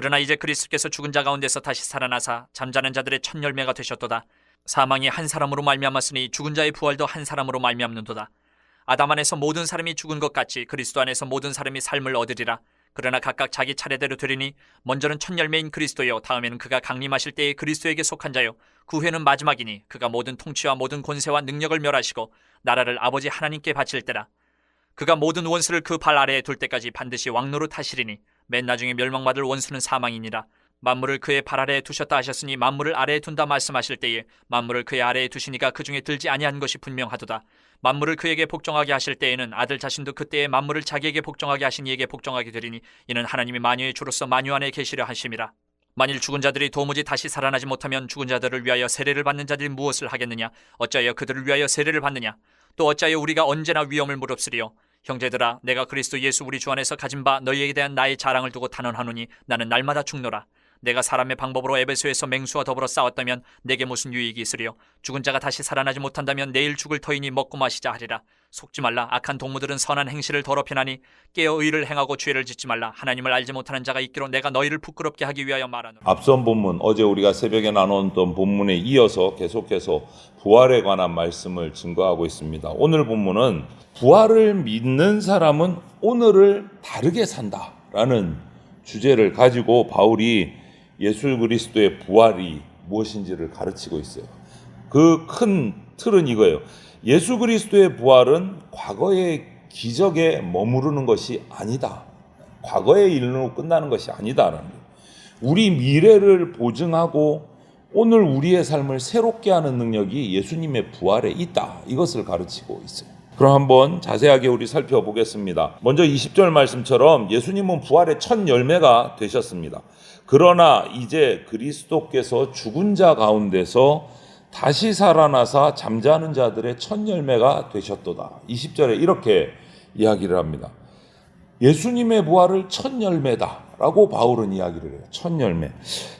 그러나 이제 그리스도께서 죽은 자 가운데서 다시 살아나사 잠자는 자들의 첫 열매가 되셨도다. 사망이 한 사람으로 말미암았으니 죽은 자의 부활도 한 사람으로 말미암는도다. 아담 안에서 모든 사람이 죽은 것 같이 그리스도 안에서 모든 사람이 삶을 얻으리라. 그러나 각각 자기 차례대로 되리니 먼저는 첫 열매인 그리스도요, 다음에는 그가 강림하실 때에 그리스도에게 속한 자요, 그 후에는 마지막이니 그가 모든 통치와 모든 권세와 능력을 멸하시고 나라를 아버지 하나님께 바칠 때라. 그가 모든 원수를 그 발 아래에 둘 때까지 반드시 왕노릇 하시리니 맨 나중에 멸망받을 원수는 사망이니라. 만물을 그의 발 아래에 두셨다 하셨으니 만물을 아래에 둔다 말씀하실 때에 만물을 그의 아래에 두시니까 그 중에 들지 아니한 것이 분명하도다. 만물을 그에게 복종하게 하실 때에는 아들 자신도 그때에 만물을 자기에게 복종하게 하신 이에게 복종하게 되리니 이는 하나님이 만유의 주로서 만유 안에 계시려 하심이라. 만일 죽은 자들이 도무지 다시 살아나지 못하면 죽은 자들을 위하여 세례를 받는 자들이 무엇을 하겠느냐? 어찌하여 그들을 위하여 세례를 받느냐? 또 어찌하여 우리가 언제나 위험을 무릅쓰리요? 형제들아, 내가 그리스도 예수 우리 주 안에서 가진 바 너희에게 대한 나의 자랑을 두고 단언하노니 나는 날마다 죽노라. 내가 사람의 방법으로 에베소에서 맹수와 더불어 싸웠다면 내게 무슨 유익이 있으리요? 죽은 자가 다시 살아나지 못한다면 내일 죽을 터이니 먹고 마시자 하리라. 속지 말라. 악한 동무들은 선한 행실을 더럽히나니 깨어 의를 행하고 죄를 짓지 말라. 하나님을 알지 못하는 자가 있기로 내가 너희를 부끄럽게 하기 위하여 말하노라. 앞선 본문, 어제 우리가 새벽에 나눴던 본문에 이어서 계속해서 부활에 관한 말씀을 증거하고 있습니다. 오늘 본문은 부활을 믿는 사람은 오늘을 다르게 산다라는 주제를 가지고 바울이 예수 그리스도의 부활이 무엇인지를 가르치고 있어요. 그 큰 틀은 이거예요. 예수 그리스도의 부활은 과거의 기적에 머무르는 것이 아니다. 과거의 일로 끝나는 것이 아니다라는 거예요. 우리 미래를 보증하고 오늘 우리의 삶을 새롭게 하는 능력이 예수님의 부활에 있다. 이것을 가르치고 있어요. 그럼 한번 자세하게 우리 살펴보겠습니다. 먼저 20절 말씀처럼 예수님은 부활의 첫 열매가 되셨습니다. 그러나 이제 그리스도께서 죽은 자 가운데서 다시 살아나사 잠자는 자들의 첫 열매가 되셨도다. 20절에 이렇게 이야기를 합니다. 예수님의 부활을 첫 열매다라고 바울은 이야기를 해요. 첫 열매.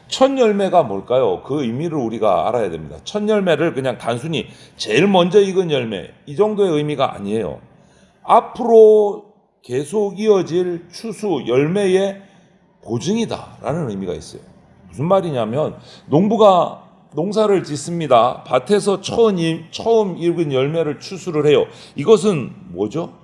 첫 열매가 뭘까요? 그 의미를 우리가 알아야 됩니다. 첫 열매를 그냥 단순히 제일 먼저 익은 열매, 이 정도의 의미가 아니에요. 앞으로 계속 이어질 추수, 열매의 보증이다라는 의미가 있어요. 무슨 말이냐면 농부가 농사를 짓습니다. 밭에서 처음 익은 열매를 추수를 해요. 이것은 뭐죠?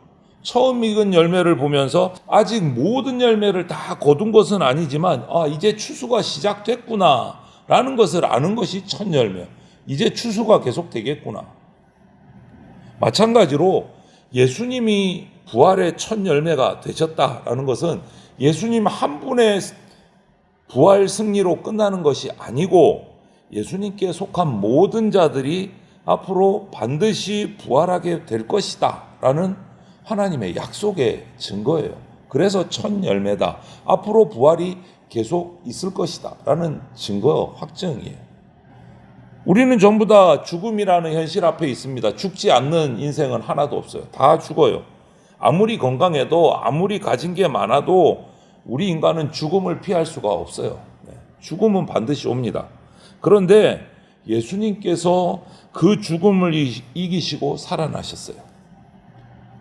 처음 익은 열매를 보면서 아직 모든 열매를 다 거둔 것은 아니지만 이제 추수가 시작됐구나 라는 것을 아는 것이 첫 열매. 이제 추수가 계속 되겠구나. 마찬가지로 예수님이 부활의 첫 열매가 되셨다라는 것은 예수님 한 분의 부활 승리로 끝나는 것이 아니고 예수님께 속한 모든 자들이 앞으로 반드시 부활하게 될 것이다 라는 하나님의 약속의 증거예요. 그래서 첫 열매다. 앞으로 부활이 계속 있을 것이다 라는 증거 확증이에요. 우리는 전부 다 죽음이라는 현실 앞에 있습니다. 죽지 않는 인생은 하나도 없어요. 다 죽어요. 아무리 건강해도 아무리 가진 게 많아도 우리 인간은 죽음을 피할 수가 없어요. 죽음은 반드시 옵니다. 그런데 예수님께서 그 죽음을 이기시고 살아나셨어요.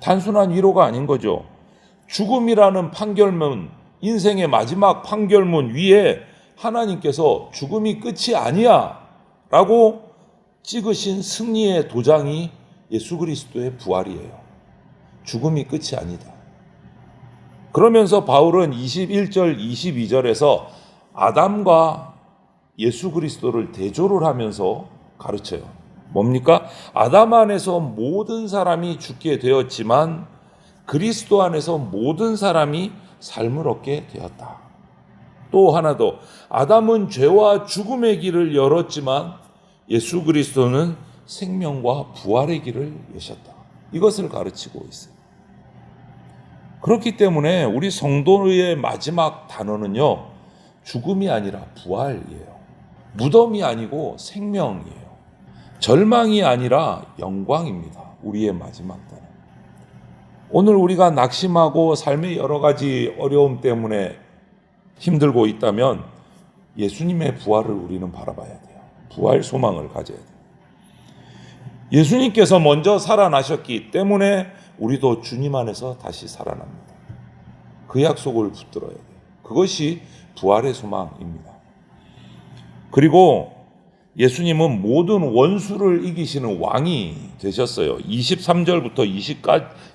단순한 위로가 아닌 거죠. 죽음이라는 판결문, 인생의 마지막 판결문 위에 하나님께서 죽음이 끝이 아니야 라고 찍으신 승리의 도장이 예수 그리스도의 부활이에요. 죽음이 끝이 아니다. 그러면서 바울은 21절, 22절에서 아담과 예수 그리스도를 대조를 하면서 가르쳐요. 뭡니까? 아담 안에서 모든 사람이 죽게 되었지만 그리스도 안에서 모든 사람이 삶을 얻게 되었다. 또 하나 더, 아담은 죄와 죽음의 길을 열었지만 예수 그리스도는 생명과 부활의 길을 여셨다. 이것을 가르치고 있어요. 그렇기 때문에 우리 성도의 마지막 단어는요, 죽음이 아니라 부활이에요. 무덤이 아니고 생명이에요. 절망이 아니라 영광입니다. 우리의 마지막 단어. 오늘 우리가 낙심하고 삶의 여러 가지 어려움 때문에 힘들고 있다면 예수님의 부활을 우리는 바라봐야 돼요. 부활 소망을 가져야 돼요. 예수님께서 먼저 살아나셨기 때문에 우리도 주님 안에서 다시 살아납니다. 그 약속을 붙들어야 돼요. 그것이 부활의 소망입니다. 그리고 예수님은 모든 원수를 이기시는 왕이 되셨어요. 23절부터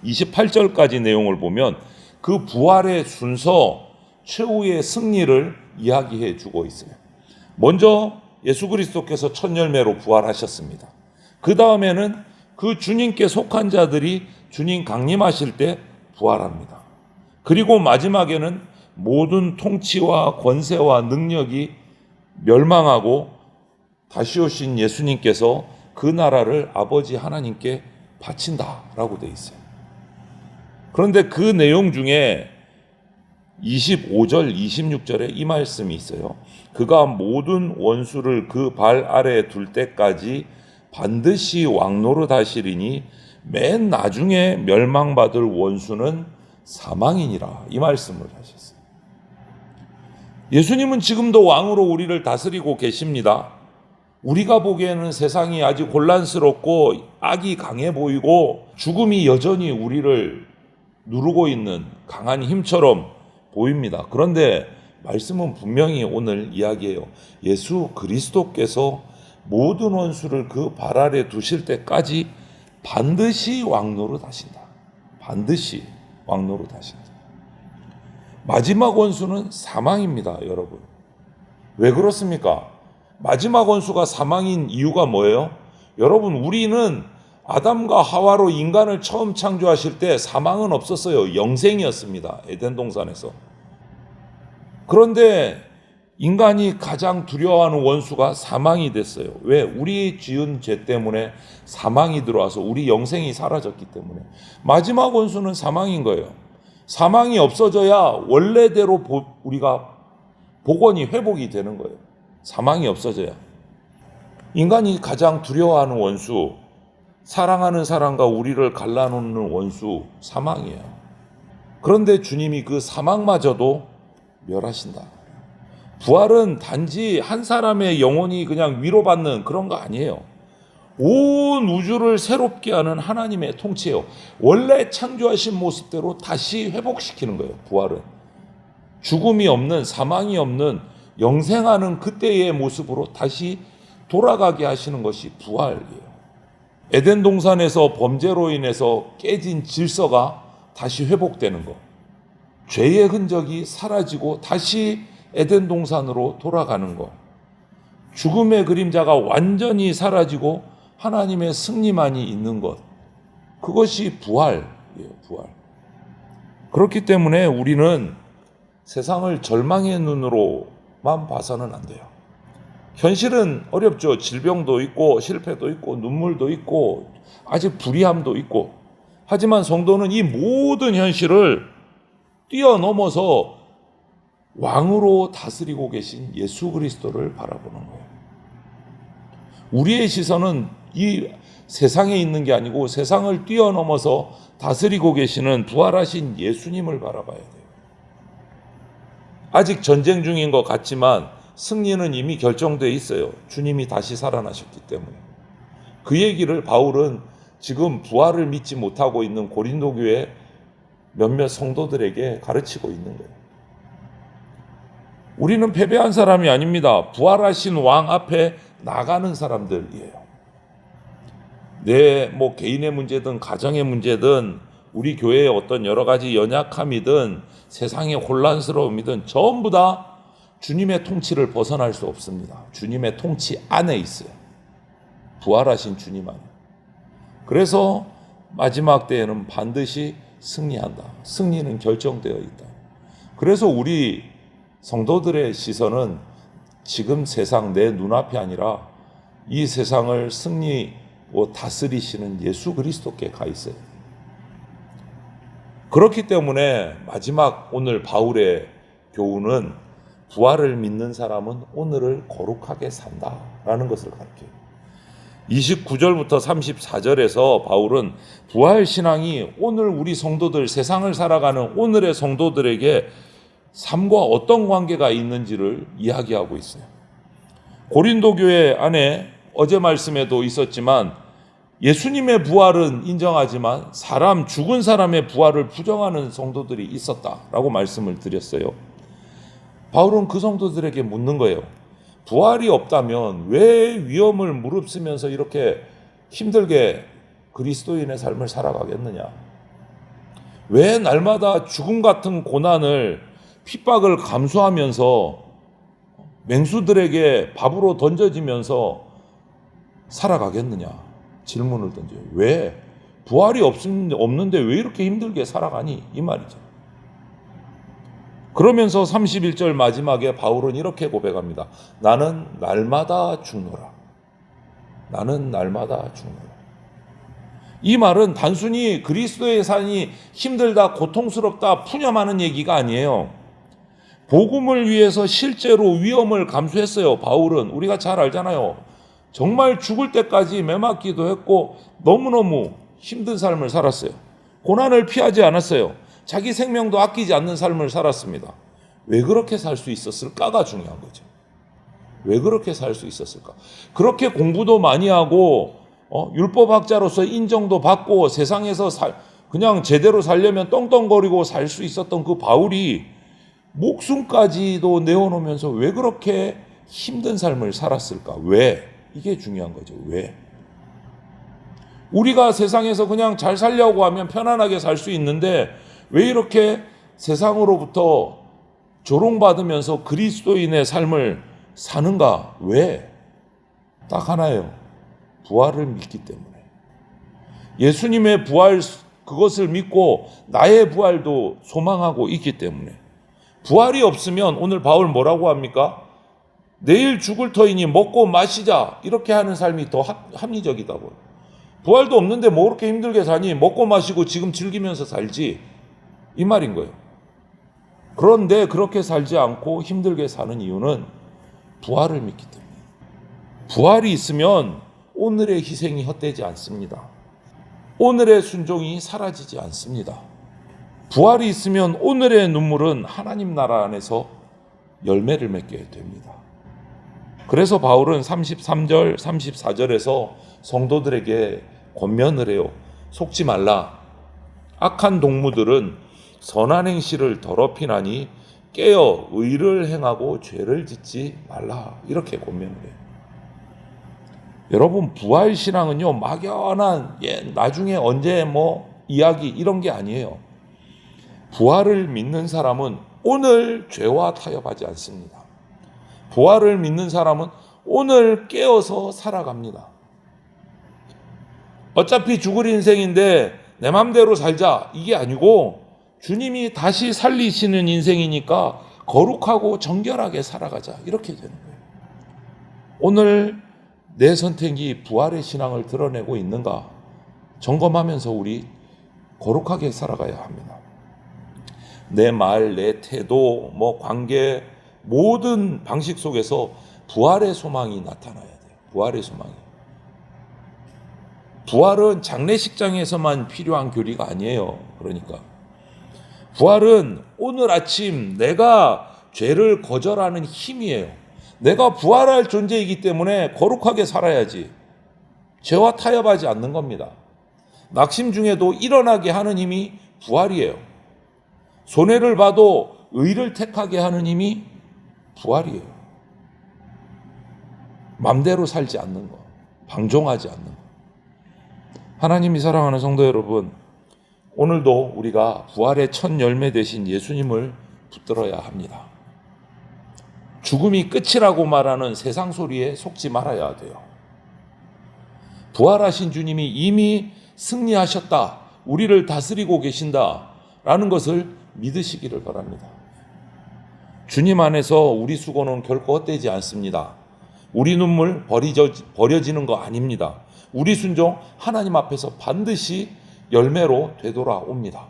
28절까지 내용을 보면 그 부활의 순서, 최후의 승리를 이야기해 주고 있어요. 먼저 예수 그리스도께서 첫 열매로 부활하셨습니다. 그 다음에는 그 주님께 속한 자들이 주님 강림하실 때 부활합니다. 그리고 마지막에는 모든 통치와 권세와 능력이 멸망하고 다시 오신 예수님께서 그 나라를 아버지 하나님께 바친다라고 되어 있어요. 그런데 그 내용 중에 25절, 26절에 이 말씀이 있어요. 그가 모든 원수를 그 발 아래에 둘 때까지 반드시 왕노릇 하시리니 맨 나중에 멸망받을 원수는 사망이니라. 이 말씀을 하셨어요. 예수님은 지금도 왕으로 우리를 다스리고 계십니다. 우리가 보기에는 세상이 아직 혼란스럽고 악이 강해 보이고 죽음이 여전히 우리를 누르고 있는 강한 힘처럼 보입니다. 그런데 말씀은 분명히 오늘 이야기해요. 예수 그리스도께서 모든 원수를 그 발 아래 두실 때까지 반드시 왕노릇 하신다. 반드시 왕노릇 하신다. 마지막 원수는 사망입니다, 여러분. 왜 그렇습니까? 마지막 원수가 사망인 이유가 뭐예요? 여러분, 우리는 아담과 하와로 인간을 처음 창조하실 때 사망은 없었어요. 영생이었습니다. 에덴 동산에서. 그런데 인간이 가장 두려워하는 원수가 사망이 됐어요. 왜? 우리 지은 죄 때문에 사망이 들어와서 우리 영생이 사라졌기 때문에. 마지막 원수는 사망인 거예요. 사망이 없어져야 원래대로 우리가 복원이 회복이 되는 거예요. 사망이 없어져야. 인간이 가장 두려워하는 원수, 사랑하는 사람과 우리를 갈라놓는 원수, 사망이에요. 그런데 주님이 그 사망마저도 멸하신다. 부활은 단지 한 사람의 영혼이 그냥 위로받는 그런 거 아니에요. 온 우주를 새롭게 하는 하나님의 통치예요. 원래 창조하신 모습대로 다시 회복시키는 거예요. 부활은 죽음이 없는, 사망이 없는, 영생하는 그때의 모습으로 다시 돌아가게 하시는 것이 부활이에요. 에덴 동산에서 범죄로 인해서 깨진 질서가 다시 회복되는 것, 죄의 흔적이 사라지고 다시 에덴 동산으로 돌아가는 것, 죽음의 그림자가 완전히 사라지고 하나님의 승리만이 있는 것, 그것이 부활이에요. 부활. 그렇기 때문에 우리는 세상을 절망의 눈으로만 봐서는 안 돼요. 현실은 어렵죠. 질병도 있고 실패도 있고 눈물도 있고 아직 불의함도 있고. 하지만 성도는 이 모든 현실을 뛰어넘어서 왕으로 다스리고 계신 예수 그리스도를 바라보는 거예요. 우리의 시선은 이 세상에 있는 게 아니고 세상을 뛰어넘어서 다스리고 계시는 부활하신 예수님을 바라봐야 돼요. 아직 전쟁 중인 것 같지만 승리는 이미 결정되어 있어요. 주님이 다시 살아나셨기 때문에. 그 얘기를 바울은 지금 부활을 믿지 못하고 있는 고린도 교회 몇몇 성도들에게 가르치고 있는 거예요. 우리는 패배한 사람이 아닙니다. 부활하신 왕 앞에 나가는 사람들이에요. 내 개인의 문제든 가정의 문제든 우리 교회의 어떤 여러 가지 연약함이든 세상의 혼란스러움이든 전부 다 주님의 통치를 벗어날 수 없습니다. 주님의 통치 안에 있어요. 부활하신 주님 안에. 그래서 마지막 때에는 반드시 승리한다. 승리는 결정되어 있다. 그래서 우리 성도들의 시선은 지금 세상 내 눈앞이 아니라 이 세상을 승리로 다스리시는 예수 그리스도께 가 있어요. 그렇기 때문에 마지막 오늘 바울의 교훈은 부활을 믿는 사람은 오늘을 거룩하게 산다라는 것을 가르쳐요. 29절부터 34절에서 바울은 부활 신앙이 오늘 우리 성도들, 세상을 살아가는 오늘의 성도들에게 삶과 어떤 관계가 있는지를 이야기하고 있어요. 고린도 교회 안에 어제 말씀에도 있었지만 예수님의 부활은 인정하지만 죽은 사람의 부활을 부정하는 성도들이 있었다라고 말씀을 드렸어요. 바울은 그 성도들에게 묻는 거예요. 부활이 없다면 왜 위험을 무릅쓰면서 이렇게 힘들게 그리스도인의 삶을 살아가겠느냐? 왜 날마다 죽음 같은 고난을, 핍박을 감수하면서 맹수들에게 밥으로 던져지면서 살아가겠느냐? 질문을 던져요. 왜? 부활이 없는데 왜 이렇게 힘들게 살아가니? 이 말이죠. 그러면서 31절 마지막에 바울은 이렇게 고백합니다. 나는 날마다 죽노라. 나는 날마다 죽노라. 이 말은 단순히 그리스도의 삶이 힘들다, 고통스럽다, 푸념하는 얘기가 아니에요. 복음을 위해서 실제로 위험을 감수했어요. 바울은 우리가 잘 알잖아요. 정말 죽을 때까지 매맞기도 했고 너무너무 힘든 삶을 살았어요. 고난을 피하지 않았어요. 자기 생명도 아끼지 않는 삶을 살았습니다. 왜 그렇게 살 수 있었을까가 중요한 거죠. 왜 그렇게 살 수 있었을까? 그렇게 공부도 많이 하고 율법학자로서 인정도 받고 세상에서 그냥 제대로 살려면 떵떵거리고 살 수 있었던 그 바울이 목숨까지도 내어놓으면서 왜 그렇게 힘든 삶을 살았을까? 왜? 이게 중요한 거죠. 왜? 우리가 세상에서 그냥 잘 살려고 하면 편안하게 살 수 있는데 왜 이렇게 세상으로부터 조롱받으면서 그리스도인의 삶을 사는가? 왜? 딱 하나예요. 부활을 믿기 때문에. 예수님의 부활, 그것을 믿고 나의 부활도 소망하고 있기 때문에. 부활이 없으면 오늘 바울 뭐라고 합니까? 내일 죽을 터이니 먹고 마시자, 이렇게 하는 삶이 더 합리적이다고요. 부활도 없는데 뭐 그렇게 힘들게 사니? 먹고 마시고 지금 즐기면서 살지, 이 말인 거예요. 그런데 그렇게 살지 않고 힘들게 사는 이유는 부활을 믿기 때문에. 부활이 있으면 오늘의 희생이 헛되지 않습니다. 오늘의 순종이 사라지지 않습니다. 부활이 있으면 오늘의 눈물은 하나님 나라 안에서 열매를 맺게 됩니다. 그래서 바울은 33절, 34절에서 성도들에게 권면을 해요. 속지 말라. 악한 동무들은 선한 행실을 더럽히나니 깨어 의를 행하고 죄를 짓지 말라. 이렇게 권면을 해요. 여러분, 부활신앙은요, 막연한 나중에 언제 이야기 이런 게 아니에요. 부활을 믿는 사람은 오늘 죄와 타협하지 않습니다. 부활을 믿는 사람은 오늘 깨어서 살아갑니다. 어차피 죽을 인생인데 내 맘대로 살자, 이게 아니고 주님이 다시 살리시는 인생이니까 거룩하고 정결하게 살아가자, 이렇게 되는 거예요. 오늘 내 선택이 부활의 신앙을 드러내고 있는가 점검하면서 우리 거룩하게 살아가야 합니다. 내 말, 내 태도, 관계, 모든 방식 속에서 부활의 소망이 나타나야 돼요. 부활의 소망이. 부활은 장례식장에서만 필요한 교리가 아니에요. 그러니까 부활은 오늘 아침 내가 죄를 거절하는 힘이에요. 내가 부활할 존재이기 때문에 거룩하게 살아야지. 죄와 타협하지 않는 겁니다. 낙심 중에도 일어나게 하는 힘이 부활이에요. 손해를 봐도 의를 택하게 하는 힘이 부활이에요. 맘대로 살지 않는 거, 방종하지 않는 거. 하나님이 사랑하는 성도 여러분, 오늘도 우리가 부활의 첫 열매 되신 예수님을 붙들어야 합니다. 죽음이 끝이라고 말하는 세상 소리에 속지 말아야 돼요. 부활하신 주님이 이미 승리하셨다, 우리를 다스리고 계신다라는 것을 믿으시기를 바랍니다. 주님 안에서 우리 수고는 결코 헛되지 않습니다. 우리 눈물 버려지는 거 아닙니다. 우리 순종 하나님 앞에서 반드시 열매로 되돌아옵니다.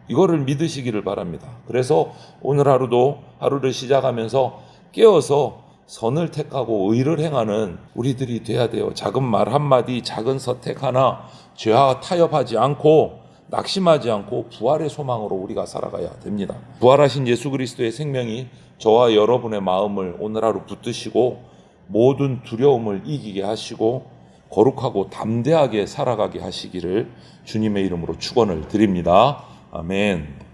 이거를 믿으시기를 바랍니다. 그래서 오늘 하루도 하루를 시작하면서 깨어서 선을 택하고 의를 행하는 우리들이 돼야 돼요. 작은 말 한마디, 작은 선택 하나, 죄와 타협하지 않고 낙심하지 않고 부활의 소망으로 우리가 살아가야 됩니다. 부활하신 예수 그리스도의 생명이 저와 여러분의 마음을 오늘 하루 붙드시고 모든 두려움을 이기게 하시고 거룩하고 담대하게 살아가게 하시기를 주님의 이름으로 축원을 드립니다. 아멘.